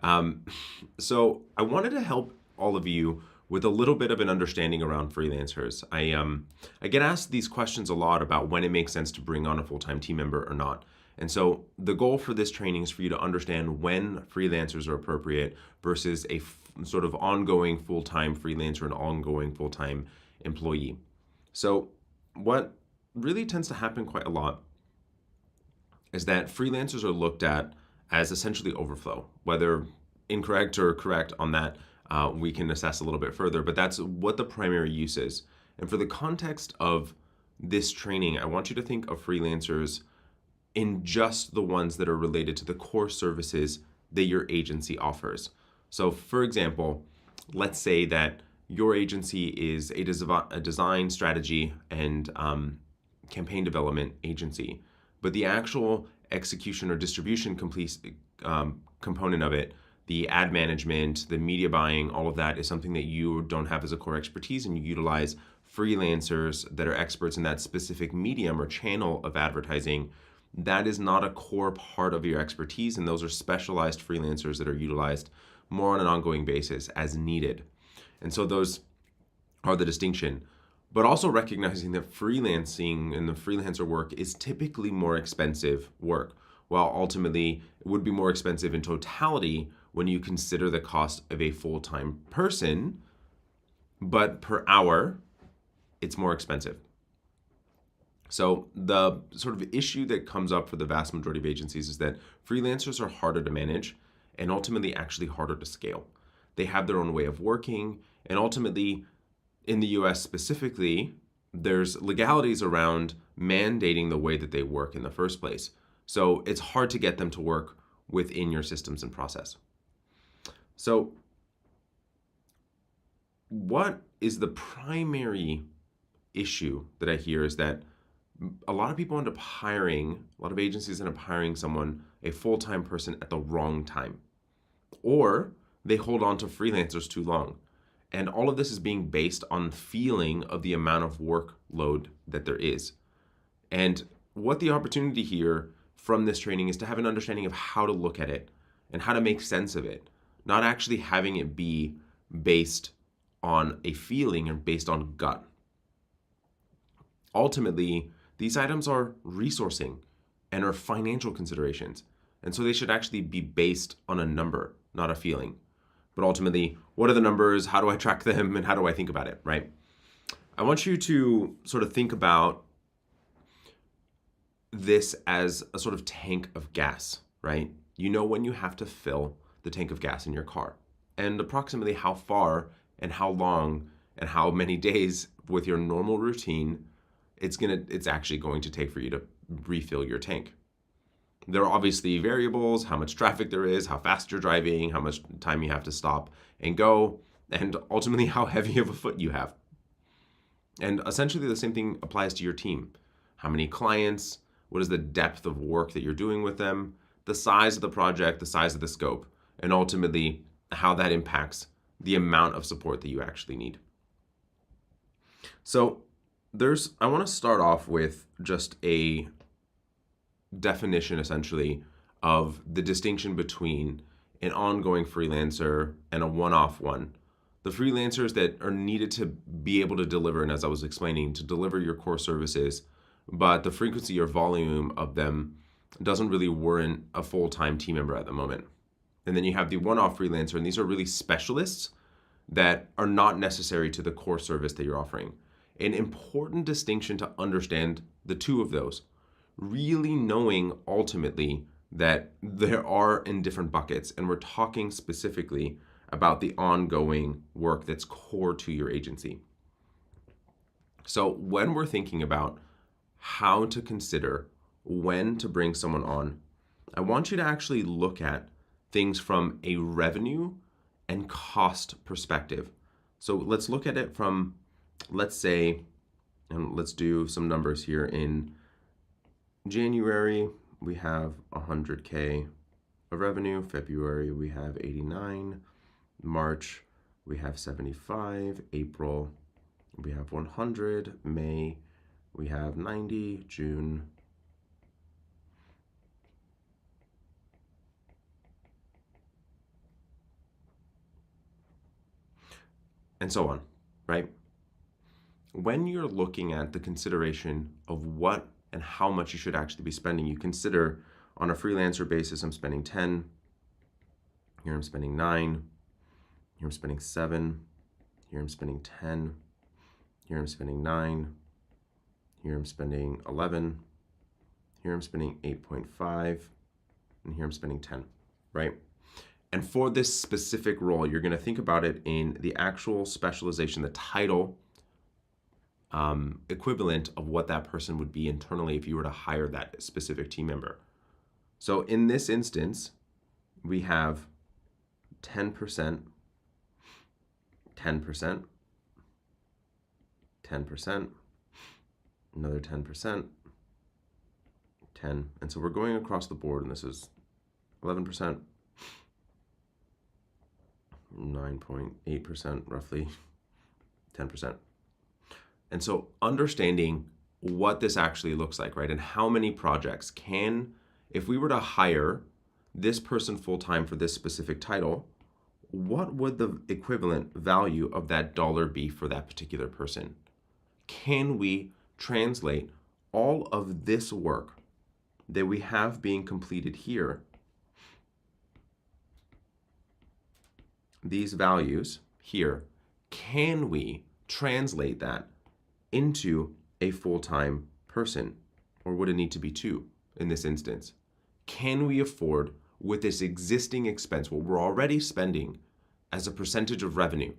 Um, so I wanted to help all of you with a little bit of an understanding around freelancers. I get asked these questions a lot about when it makes sense to bring on a full-time team member or not. And so the goal for this training is for you to understand when freelancers are appropriate versus a sort of ongoing full-time freelancer and ongoing full-time employee. So what really tends to happen quite a lot is that freelancers are looked at as essentially overflow. Whether incorrect or correct on that, we can assess a little bit further, but that's what the primary use is. And for the context of this training, I want you to think of freelancers in just the ones that are related to the core services that your agency offers. So, for example, let's say that your agency is a design strategy and campaign development agency, but the actual execution or distribution component of it, the ad management, the media buying, all of that is something that you don't have as a core expertise, and you utilize freelancers that are experts in that specific medium or channel of advertising. That is not a core part of your expertise, and those are specialized freelancers that are utilized more on an ongoing basis as needed. And so those are the distinction. But also recognizing that freelancing and the freelancer work is typically more expensive work, while ultimately it would be more expensive in totality when you consider the cost of a full-time person, but per hour, it's more expensive. So the sort of issue that comes up for the vast majority of agencies is that freelancers are harder to manage and ultimately actually harder to scale. They have their own way of working, and ultimately, in the US specifically, there's legalities around mandating the way that they work in the first place. So it's hard to get them to work within your systems and process. So what is the primary issue that I hear is that a lot of people end up hiring, a lot of agencies end up hiring someone, a full-time person at the wrong time. Or they hold on to freelancers too long. And all of this is being based on feeling of the amount of workload that there is. And what the opportunity here from this training is to have an understanding of how to look at it and how to make sense of it, not actually having it be based on a feeling or based on gut. Ultimately, these items are resourcing and are financial considerations. And so they should actually be based on a number, not a feeling. But ultimately, what are the numbers? How do I track them? And how do I think about it, right? I want you to sort of think about this as a sort of tank of gas, right? You know when you have to fill the tank of gas in your car, and approximately how far and how long and how many days with your normal routine it's actually going to take for you to refill your tank. There are obviously variables, how much traffic there is, how fast you're driving, how much time you have to stop and go, and ultimately how heavy of a foot you have. And essentially the same thing applies to your team. How many clients, what is the depth of work that you're doing with them, the size of the project, the size of the scope, and ultimately how that impacts the amount of support that you actually need. So I want to start off with just a definition essentially of the distinction between an ongoing freelancer and a one-off one. The freelancers that are needed to be able to deliver, and as I was explaining, to deliver your core services, but the frequency or volume of them doesn't really warrant a full-time team member at the moment. And then you have the one-off freelancer, and these are really specialists that are not necessary to the core service that you're offering. An important distinction to understand the two of those, really knowing ultimately that there are in different buckets, and we're talking specifically about the ongoing work that's core to your agency. So when we're thinking about how to consider when to bring someone on, I want you to actually look at things from a revenue and cost perspective. So let's look at it from, let's say, and let's do some numbers here. In January, we have 100K of revenue. February, we have 89. March, we have 75. April, we have 100. May, we have 90. June, and so on, right? When you're looking at the consideration of what and how much you should actually be spending, you consider on a freelancer basis, I'm spending 10, here I'm spending 9, here I'm spending 7, here I'm spending 10, here I'm spending 9, here I'm spending 11, here I'm spending 8.5, and here I'm spending 10, right? And for this specific role, you're going to think about it in the actual specialization, the title equivalent of what that person would be internally if you were to hire that specific team member. So in this instance, we have 10%, 10%, 10%, another 10%, 10. And so we're going across the board, and this is 11%, 9.8% roughly, 10%. And so understanding what this actually looks like, right? And how many projects if we were to hire this person full-time for this specific title, what would the equivalent value of that dollar be for that particular person? Can we translate all of this work that we have being completed here, these values here, can we translate that into a full-time person? Or would it need to be 2 in this instance? Can we afford, with this existing expense, what we're already spending as a percentage of revenue,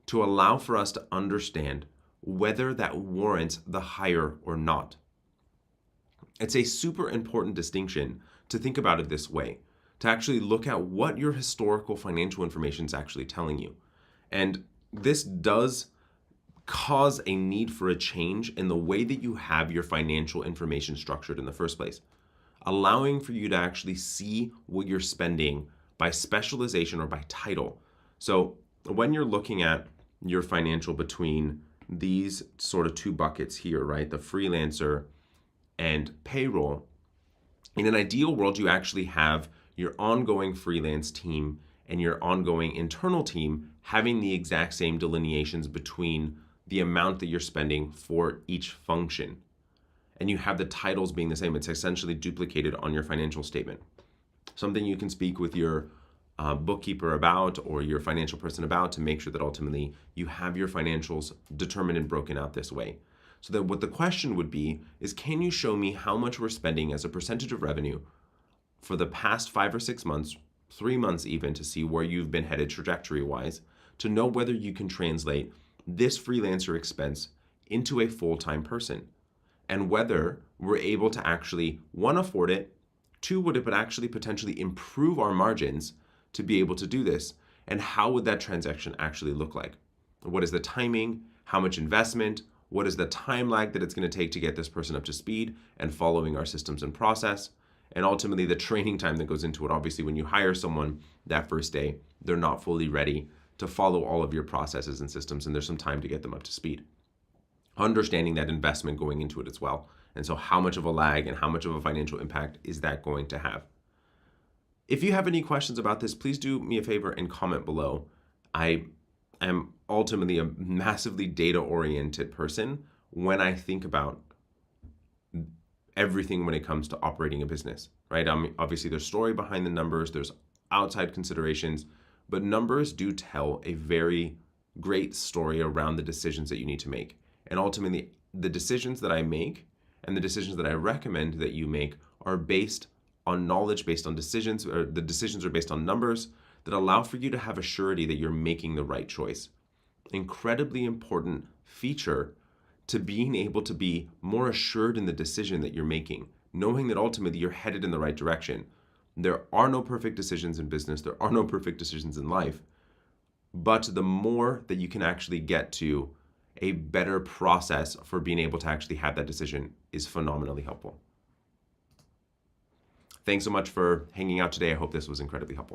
to allow for us to understand whether that warrants the hire or not? It's a super important distinction to think about it this way, to actually look at what your historical financial information is actually telling you. And this does cause a need for a change in the way that you have your financial information structured in the first place, allowing for you to actually see what you're spending by specialization or by title. So when you're looking at your financial between these sort of 2 buckets here, right, the freelancer and payroll, in an ideal world, you actually have your ongoing freelance team and your ongoing internal team having the exact same delineations between the amount that you're spending for each function. And you have the titles being the same. It's essentially duplicated on your financial statement. Something you can speak with your bookkeeper about or your financial person about to make sure that ultimately you have your financials determined and broken out this way. So that what the question would be is, can you show me how much we're spending as a percentage of revenue for the past 5 or 6 months, 3 months even, to see where you've been headed trajectory-wise, to know whether you can translate this freelancer expense into a full-time person, and whether we're able to actually, 1, afford it, 2, would it actually potentially improve our margins to be able to do this, and how would that transaction actually look like? What is the timing? How much investment? What is the time lag that it's going to take to get this person up to speed and following our systems and process? And ultimately the training time that goes into it. Obviously, when you hire someone that first day, they're not fully ready to follow all of your processes and systems, and there's some time to get them up to speed. Understanding that investment going into it as well. And so how much of a lag and how much of a financial impact is that going to have? If you have any questions about this, please do me a favor and comment below. I am ultimately a massively data-oriented person when I think about everything when it comes to operating a business, right? Obviously, there's story behind the numbers, there's outside considerations, but numbers do tell a very great story around the decisions that you need to make. And ultimately, the decisions that I make and the decisions that I recommend that you make are based on knowledge, based on decisions, or the decisions are based on numbers that allow for you to have a surety that you're making the right choice. Incredibly important feature to being able to be more assured in the decision that you're making, knowing that ultimately you're headed in the right direction. There are no perfect decisions in business. There are no perfect decisions in life. But the more that you can actually get to a better process for being able to actually have that decision is phenomenally helpful. Thanks so much for hanging out today. I hope this was incredibly helpful.